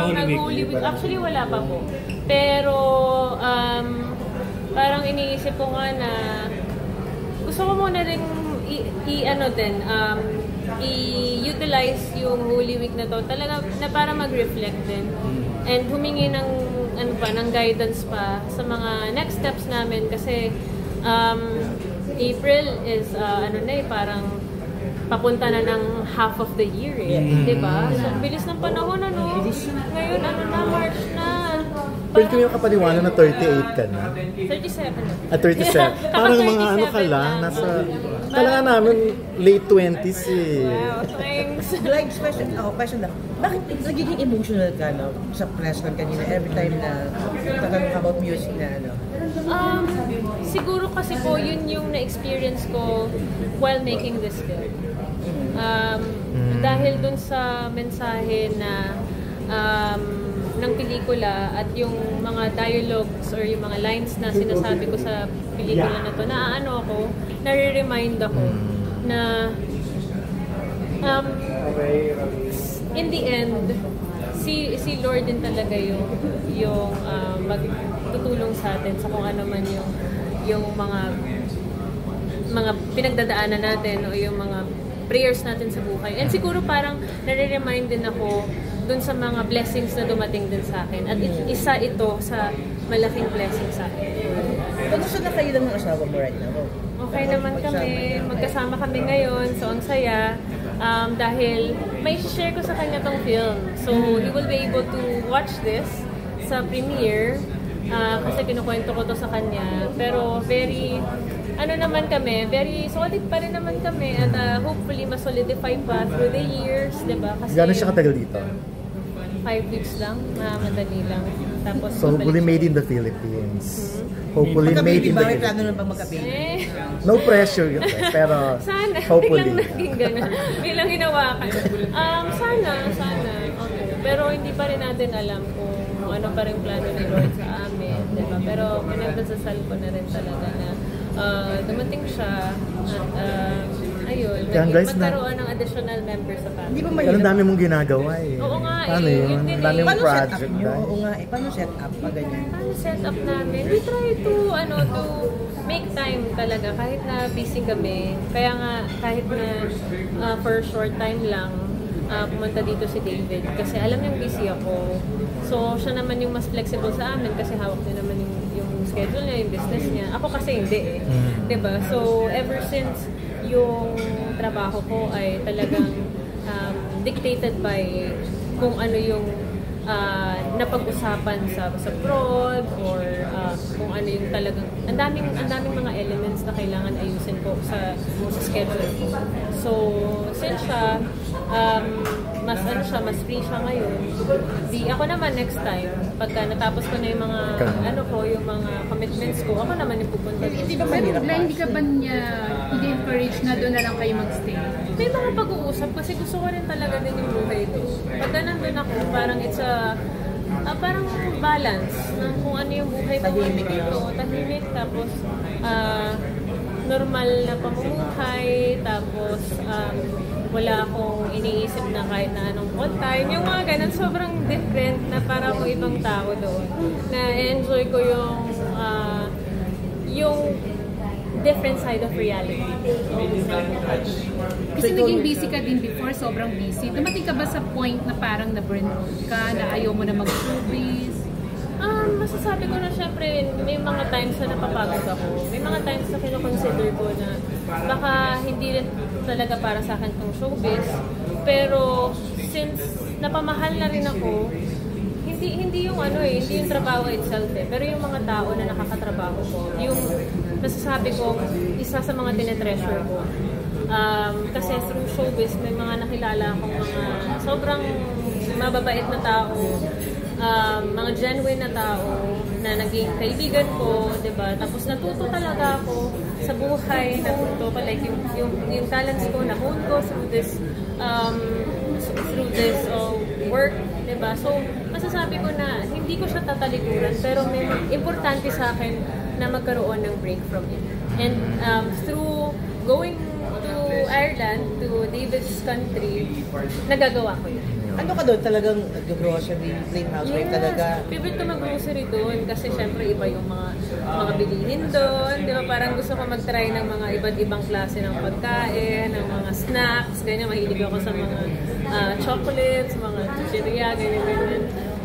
nag-Holy Week. Actually, wala pa po. Pero, parang iniisip ko nga na gusto ko muna rin i-utilize yung Holy Week na to talaga na para mag-reflect din and humingi ng guidance pa sa mga next steps namin kasi April is parang papunta na ng half of the year diba? So bilis ng panahon ngayon March na. Pwede ko yung kapaniwala na 38 ka na? 37. 37. Parang mga ka lang, kailangan namin late 20s Wow, thanks. Like, question lang. Bakit nagiging emotional ka sa press con kanina every time na tatanong about music na siguro kasi po yun yung na-experience ko while making this film. Dahil dun sa mensahe na ng pelikula at yung mga dialogues or yung mga lines na sinasabi ko sa pelikula na to, nare-remind ako na in the end, si Lord din talaga yung magtutulong sa atin sa kung ano man yung mga pinagdadaanan natin o yung mga prayers natin sa buhay. And siguro parang nare-remind din ako dun sa mga blessings na dumating din sa akin. At isa ito sa malaking blessing sa akin. Kamusta na kayo lang ng asawa mo right now? Okay naman kami. Magkasama kami ngayon. So, ang saya. Dahil may share ko sa kanya tong film. So, he will be able to watch this sa premiere. Kasi kinukwento ko to sa kanya. Pero very solid pa rin naman kami. At hopefully, mas-solidify pa through the years. Diba? Kasi gano'n siya katagal dito? 5 weeks lang, madali lang. Tapos so, hopefully made in the Philippines. Hopefully made in the Philippines. Plano lang bang magkabili? No pressure yun, pero sana, hopefully. Biglang naging gano'n. Biglang hinawakan. Sana. Okay. Pero hindi pa rin natin alam kung ano pa rin plano ni Lord sa amin. Diba? Pero pinagdasasal ko na rin talaga na dumating siya at ayun, magkaroon ng additional member sa family. Hindi ba mahirap? Ang dami mong ginagawa Oo nga Paano yun? Ang dami mong project. Oo nga paano set up pa ganyan? Paano set up namin? We try to make time talaga kahit na busy kami. Kaya nga kahit na for short time lang pumunta dito si David kasi alam niyang busy ako. So siya naman yung mas flexible sa amin kasi hawak niya naman yung schedule niya, yung business niya. Ako kasi hindi Diba? So ever since yung trabaho ko ay talagang dictated by kung ano yung napag-usapan sa prod or kung ano yung talagang ang daming mga elements na kailangan ayusin ko sa schedule ko. So since siya mas free siya ngayon. Ako naman next time pagka natapos ko na yung mga yung mga commitments ko, ako naman yung pupunta. Hindi ba mahirap? Hindi ka ba niya i-encourage na doon na lang kayo magstay? May mga pag-uusap kasi gusto ko rin talaga din yung buhay ko. Pagka nandun ako, parang it's parang balance ng kung ano yung buhay ko dito. Tahimik, tapos normal na pamumuhay, tapos wala akong iniisip na kahit na anong all time. Yung mga ganun, sobrang different na para mo ibang tao doon. Na-enjoy ko yung different side of reality. Kasi naging busy ka din before, sobrang busy. Dumating ka ba sa point na parang na-burn out ka, na ayaw mo na mag-showbiz? Masasabi ko na syempre, may mga times na napapagod ako. May mga times na kinoconsider ko na baka hindi rin talaga para sa akin tong showbiz. Pero since napamahal na rin ako, hindi yung hindi yung trabaho itself pero yung mga tao na nakakatrabaho ko, yung nasasabi ko, isa sa mga tinetreasure ko. Kasi through showbiz, may mga nakilala akong mga sobrang mababait na tao, mga genuine na tao na naging kaibigan ko, diba? Tapos natuto talaga ako sa buhay, natuto ko like yung talents ko, na-hone ko through this work, diba? So, masasabi ko na hindi ko siya tatalikuran, pero may importante sa akin na magkaroon ng break from it. And through going to Ireland, to David's country, nagagawa ko yun. Ano ka doon? Talagang nag-grocery, plain housewife talaga? Favorite ko mag-grocery doon kasi syempre iba yung mga bilihin doon. Di ba parang gusto ko mag-try ng mga iba't ibang klase ng pagkain, ng mga snacks, ganyan. Mahilig ako sa mga chocolates, mga chicheria, ganyan.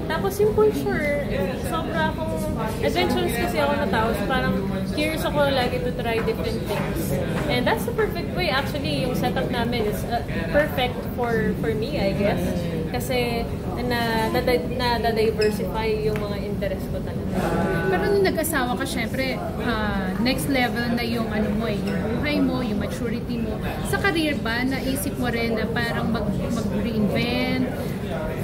Tapos yung for sure, sobra akong adventurous kasi ako na tao. So parang curious ako lagi to try different things. And that's the perfect way. Actually, yung setup namin is perfect for me, I guess. Kasi na-diversify yung mga interest ko talaga. Pero nung nag-asawa ka, syempre, next level na yung ano mo yung buhay mo, yung maturity mo. Sa career ba, naisip mo rin na parang mag-reinvent?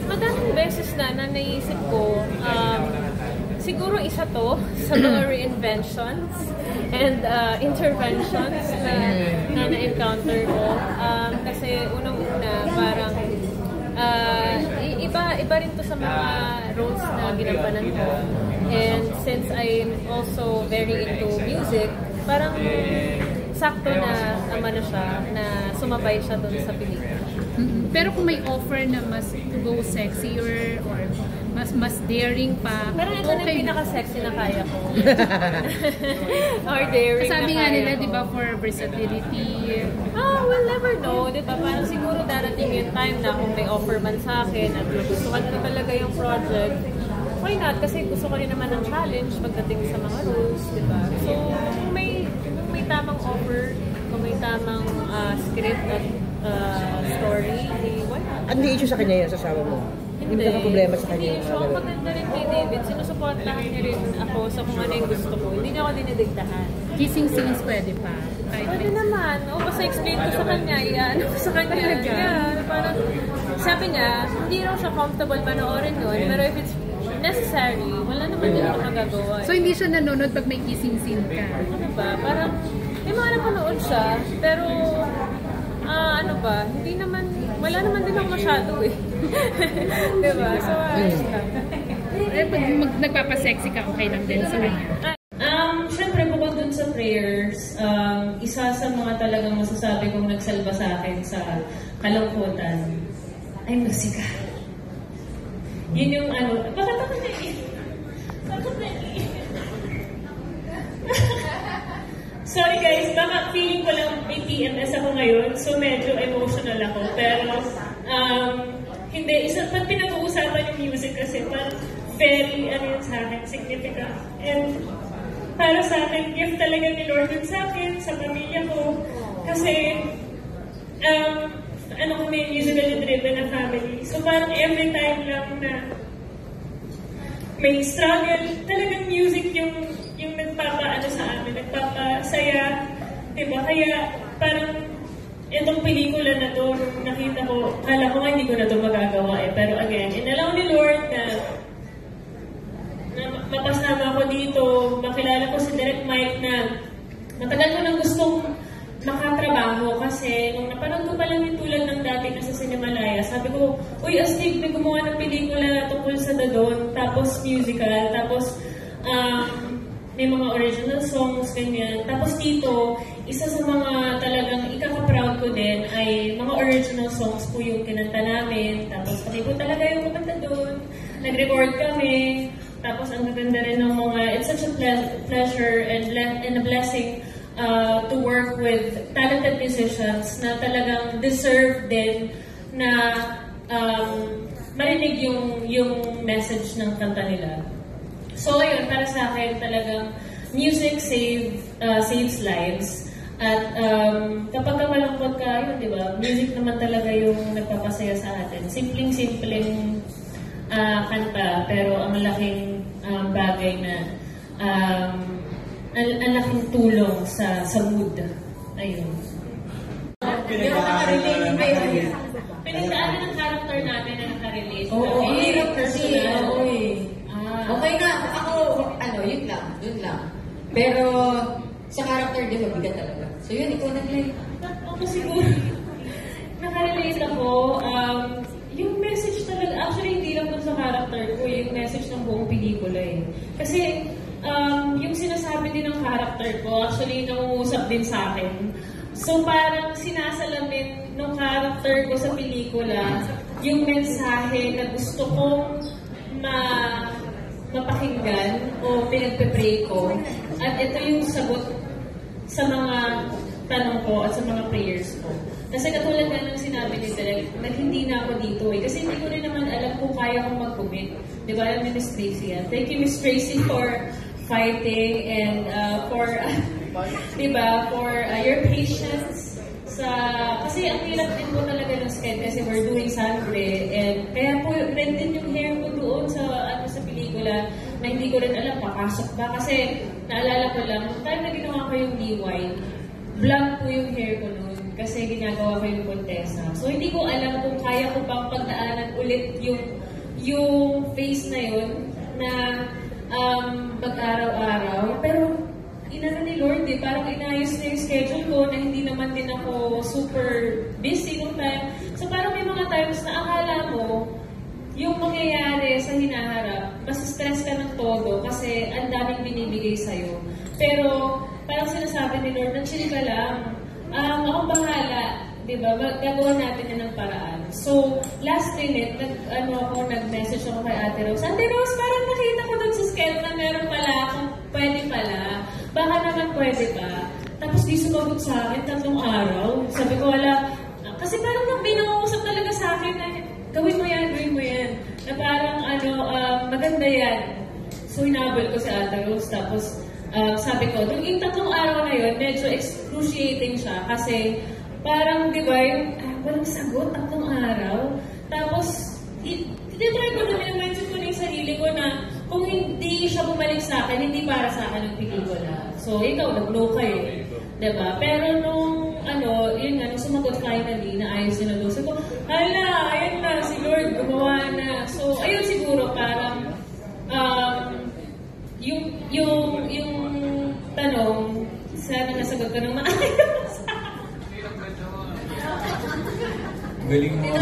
Madaming beses na naisip ko, siguro isa to sa mga reinventions and interventions na na-encounter ko. Kasi unang-una, parang iba rin to sa mga roles na ginampanan ko. And since I'm also very into music, parang sakto na naman na siya, na sumabay siya doon sa pelikula. Pero kung may offer na mas go sexier or mas daring pa, pero ito na yung pinaka-sexy na kaya ko. Or daring sabi na nga kaya nila, ko. di ba, for versatility. We'll never know, di ba? Parang siguro darating yung time na kung may offer man sa akin at gustuhan ko talaga yung project, why not? Kasi gusto ko rin naman ng challenge pagdating sa mga roles, di ba? So, kung may tamang offer, kung may tamang script at story, why not? Ano yung issue sa kanya yan, sa asawa mo? Hindi ka problema sa kanya yung Hindi, so maganda rin kay David. Sinusuportahan niya rin ako sa kung ano yung gusto ko. Hindi niya ako dinidiktahan. Kissing scenes pwede pa. Pwede naman. O, basta explain ko sa kanya. Ano ko sa kanya. Yeah, parang, sabi niya, hindi raw siya comfortable panoorin yun. Pero if it's necessary, wala naman din ako magagawa. So hindi siya nanonood pag may kissing scene ka? Ano ba? Parang, may mga napanood siya. Pero, ano ba? Hindi naman, wala naman din ako masyado eh. Diba? So, ayos lang. Pag nagpapasexy ka, okay lang din sa kanya. Siyempre, bukod dun sa prayers, isa sa mga talagang masasabi kong nagsalba sa akin sa kalungkutan ay musika. Yun yung ano, bakit ako naiiyak? Bakit naiiyak? Sorry guys, baka feeling ko lang may PMS ako ngayon, so medyo emotional ako. Pero, hindi, pag pinag-uusapan yung music kasi, parang very, sa akin, significant. And para sa akin, gift talaga ni Lord yun sa akin, sa pamilya ko. Kasi, kami, musically driven na family. So parang every time lang na may struggle, talagang music yung nagpapaano sa amin, nagpapasaya, diba? Kaya parang itong pelikula na to, nakita ko, kala ko nga hindi ko na to magagawa eh. Pero again, inalaw ni Lord na mapasama ako dito, makilala ko si Direct Mike na matagal ko nang gustong makatrabaho kasi nung napanood ko pa lang yung tulad ng dati na sa Cinemalaya, sabi ko, uy, astig, may gumawa ng pelikula tungkol sa Dadon, tapos musical, tapos may mga original songs, ganyan. Tapos dito, isa sa mga talagang ikaka-proud ko din ay mga original songs po yung kinanta namin. Tapos kami po talaga yung kumanta doon. Nag-record kami. Tapos ang gaganda rin ng mga, it's such a pleasure and a blessing to work with talented musicians na talagang deserve din na marinig yung message ng kanta nila. So ayun, para sa akin talagang music saves lives. At kapag malungkot ka, yun, di ba? Music naman talaga yung nagpapasaya sa atin. Simpleng kanta, pero ang laking bagay na ang laking tulong sa mood. Ayun. Pinagdaanan ng character natin na nakarelate. Oo, hirap kasi. Okay na, ako, yun lang. Pero, sa character din, mabigat talaga. So yun, ikaw nag-like. Ako siguro, nakarelate ako. Yung message talaga, actually hindi lang dun sa character ko, yung message ng buong pelikula eh. Kasi, yung sinasabi din ng character ko, actually nangungusap din sa akin. So parang sinasalamin ng character ko sa pelikula yung mensahe na gusto kong mapakinggan o pinagpe-pray ko. At ito yung sagot sa mga tanong ko at sa mga prayers ko. Kasi katulad nga ng sinabi ni Derek, na hindi na ako dito eh. Kasi hindi ko rin naman alam kung kaya kong mag-commit. Di ba, alam ni Miss Tracy yan. Thank you, Miss Tracy, for fighting and for, di ba, for your patience. Kasi ang hirap din po talaga ng sked kasi we're doing sangre. And kaya po rin din yung hair ko doon sa pelikula na hindi ko rin alam, papasok ba? Kasi naalala ko lang, time na ginawa ko yung DY, blank po yung hair ko noon kasi ginagawa ko yung Contessa. So, hindi ko alam kung kaya ko pang pagdaanan ulit yung face na yun na pag-araw-araw. Pero, inano ni Lord parang inayos na yung schedule ko na hindi naman din ako super busy nung time. So, parang may mga times na akala mo, yung mangyayari sa hinaharap, mas stress ka ng todo kasi ang daming binibigay sa'yo. Pero, parang sinasabi ni Lord, chill ka lang. Ako bahala, di ba? Gagawa natin yan ng paraan. So, last minute, nag-message ako kay Ate Rose. Ate Rose, parang nakita ko dun sa sketch na meron pala akong pwede pala. Baka naman pwede pa. Tapos di sumagot sa akin 3 araw. Sabi ko, wala. Kasi parang nang binangusap talaga sa akin na gawin mo yan. Na parang maganda yan. So, hinabol ko si Ate Rose. Tapos, sabi ko, yung 3 araw na yun, medyo excruciating siya kasi parang, di ba, yung walang sagot 3 araw. Tapos, tinitry ko na mention ko na yung sarili ko na kung hindi siya bumalik sa akin, hindi para sa akin ang pelikula. So, ikaw, nag-blow kayo. Diba? Pero nung, yun nga, nung sumagot finally, na ayos yun na doon. Sabi ko, ayun na, si Lord, gumawa na. So, ayun siguro, parang, yung tanong, sana nasagot ko ng maayos. Galing mo.